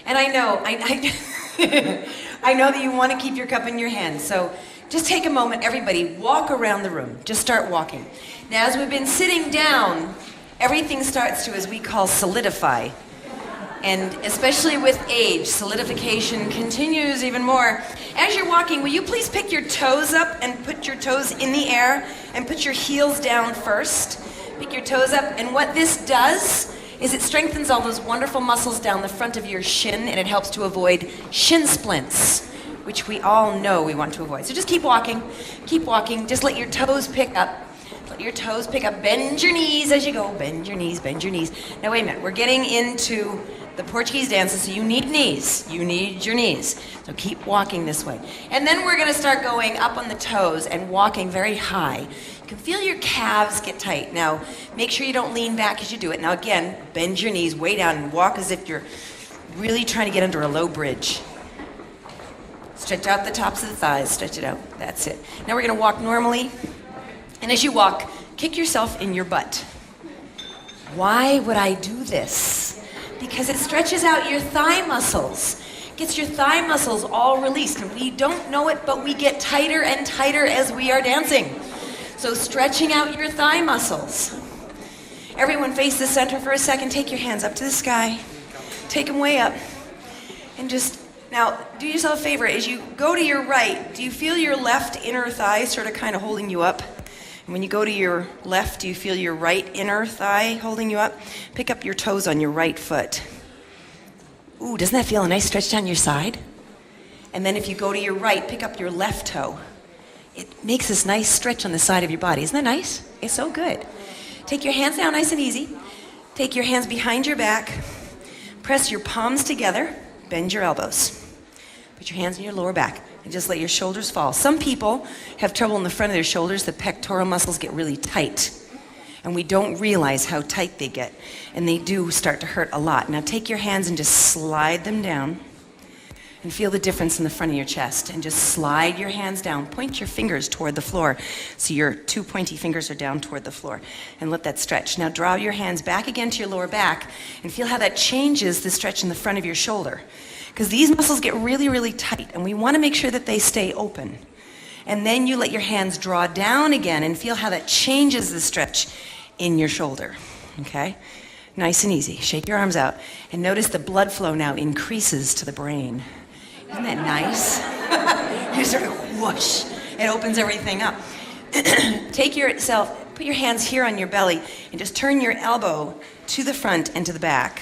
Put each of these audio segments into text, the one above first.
And I know, I know that you want to keep your cup in your hand. So just take a moment, everybody, walk around the room. Just start walking. Now, as we've been sitting down, everything starts to, as we call, solidify. And especially with age, solidification continues even more. As you're walking, will you please pick your toes up and put your toes in the air and put your heels down first? Pick your toes up, and what this does is it strengthens all those wonderful muscles down the front of your shin, and it helps to avoid shin splints, which we all know we want to avoid. So just keep walking, just let your toes pick up. Let your toes pick up, bend your knees as you go, bend your knees, bend your knees. Now wait a minute, we're getting into the Portuguese dances, so you need knees. You need your knees. So keep walking this way. And then we're gonna start going up on the toes and walking very high. You can feel your calves get tight. Now, make sure you don't lean back as you do it. Now again, bend your knees way down and walk as if you're really trying to get under a low bridge. Stretch out the tops of the thighs, stretch it out. That's it. Now we're gonna walk normally. And as you walk, kick yourself in your butt. Why would I do this? Because it stretches out your thigh muscles. Gets your thigh muscles all released. And we don't know it, but we get tighter and tighter as we are dancing. So stretching out your thigh muscles. Everyone face the center for a second. Take your hands up to the sky. Take them way up. And just, now, do yourself a favor. As you go to your right, do you feel your left inner thigh sort of kind of holding you up? And when you go to your left, do you feel your right inner thigh holding you up? Pick up your toes on your right foot. Ooh, doesn't that feel a nice stretch down your side? And then if you go to your right, pick up your left toe. It makes this nice stretch on the side of your body. Isn't that nice? It's so good. Take your hands down nice and easy. Take your hands behind your back. Press your palms together. Bend your elbows. Put your hands in your lower back. And just let your shoulders fall. Some people have trouble in the front of their shoulders. The pectoral muscles get really tight. And we don't realize how tight they get. And they do start to hurt a lot. Now take your hands and just slide them down. And feel the difference in the front of your chest. And just slide your hands down. Point your fingers toward the floor. So your two pointy fingers are down toward the floor. And let that stretch. Now draw your hands back again to your lower back. And feel how that changes the stretch in the front of your shoulder. Because these muscles get really, really tight, and we want to make sure that they stay open. And then you let your hands draw down again and feel how that changes the stretch in your shoulder, okay? Nice and easy. Shake your arms out, and notice the blood flow now increases to the brain. Isn't that nice? You sort of whoosh, it opens everything up. Put your hands here on your belly, and just turn your elbow to the front and to the back.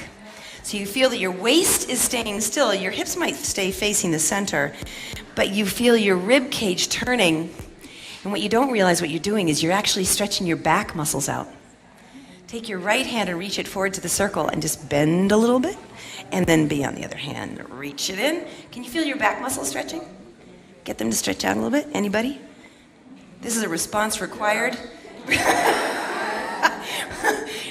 So you feel that your waist is staying still. Your hips might stay facing the center, but you feel your rib cage turning. And what you don't realize what you're doing is you're actually stretching your back muscles out. Take your right hand and reach it forward to the circle and just bend a little bit. And then be on the other hand. Reach it in. Can you feel your back muscles stretching? Get them to stretch out a little bit. Anybody? This is a response required.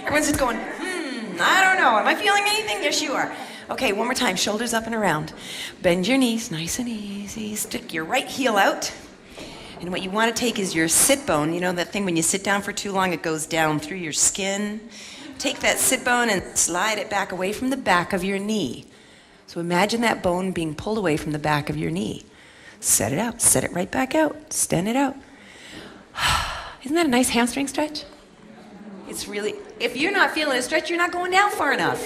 Everyone's just going, I don't know. Am I feeling anything? Yes, you are. Okay, one more time. Shoulders up and around. Bend your knees nice and easy. Stick your right heel out. And what you want to take is your sit bone. You know that thing when you sit down for too long, it goes down through your skin? Take that sit bone and slide it back away from the back of your knee. So imagine that bone being pulled away from the back of your knee. Set it out. Set it right back out. Extend it out. Isn't that a nice hamstring stretch? It's really, if you're not feeling a stretch, you're not going down far enough.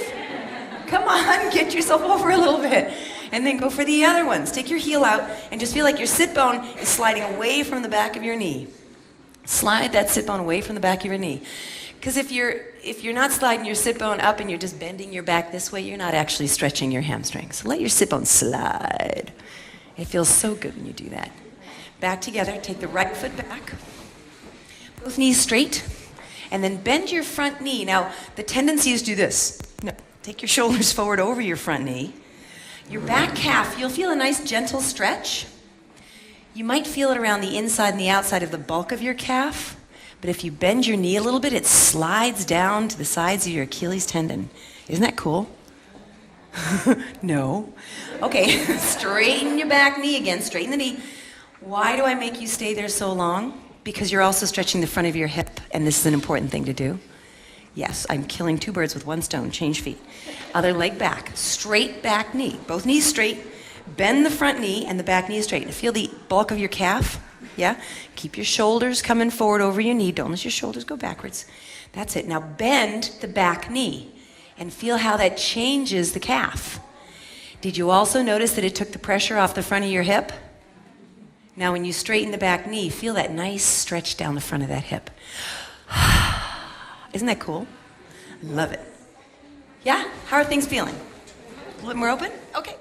Come on, get yourself over a little bit. And then go for the other ones. Take your heel out and just feel like your sit bone is sliding away from the back of your knee. Slide that sit bone away from the back of your knee. Because if you're not sliding your sit bone up and you're just bending your back this way, you're not actually stretching your hamstrings. So let your sit bone slide. It feels so good when you do that. Back together, take the right foot back. Both knees straight. And then bend your front knee. Now, the tendency is to do this. No, take your shoulders forward over your front knee. Your back calf, you'll feel a nice gentle stretch. You might feel it around the inside and the outside of the bulk of your calf. But if you bend your knee a little bit, it slides down to the sides of your Achilles tendon. Isn't that cool? No. Okay, straighten your back knee again. Straighten the knee. Why do I make you stay there so long? Because you're also stretching the front of your hip, and this is an important thing to do. Yes, I'm killing two birds with one stone. Change feet. Other leg back. Straight back knee. Both knees straight. Bend the front knee and the back knee is straight. Feel the bulk of your calf. Yeah? Keep your shoulders coming forward over your knee. Don't let your shoulders go backwards. That's it. Now bend the back knee and feel how that changes the calf. Did you also notice that it took the pressure off the front of your hip? Now when you straighten the back knee, feel that nice stretch down the front of that hip. Isn't that cool? Love it. Yeah? How are things feeling? A little more open? Okay.